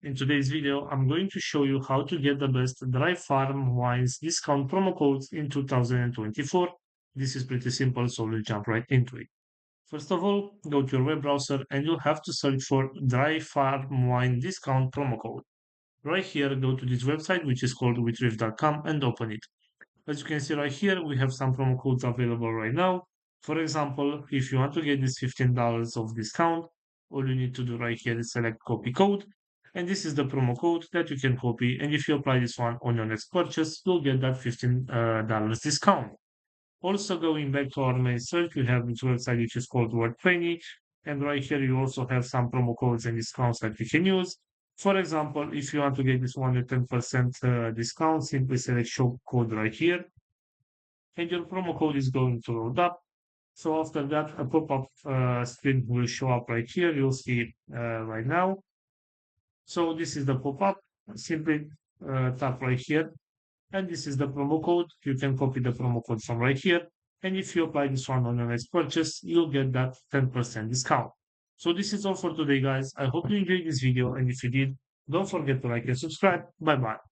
In today's video, I'm going to show you how to get the best dry farm wines discount promo codes in 2024. This is pretty simple, so we'll jump right into it. First of all, go to your web browser and you'll have to search for dry farm wine discount promo code. Right here, go to this website, which is called withriff.com, and open it. As you can see right here, we have some promo codes available right now. For example, if you want to get this $15 of discount, all you need to do right here is select copy code. And this is the promo code that you can copy. And if you apply this one on your next purchase, you'll get that $15 discount. Also, going back to our main search, we have this website which is called Word20. And right here, you also have some promo codes and discounts that you can use. For example, if you want to get this 110% discount, simply select show code right here and your promo code is going to load up. So after that, a pop-up screen will show up right here. You'll see it right now. So this is the pop-up. Simply tap right here. And this is the promo code. You can copy the promo code from right here. And if you apply this one on your next purchase, you'll get that 10% discount. So this is all for today, guys. I hope you enjoyed this video. And if you did, don't forget to like and subscribe. Bye-bye.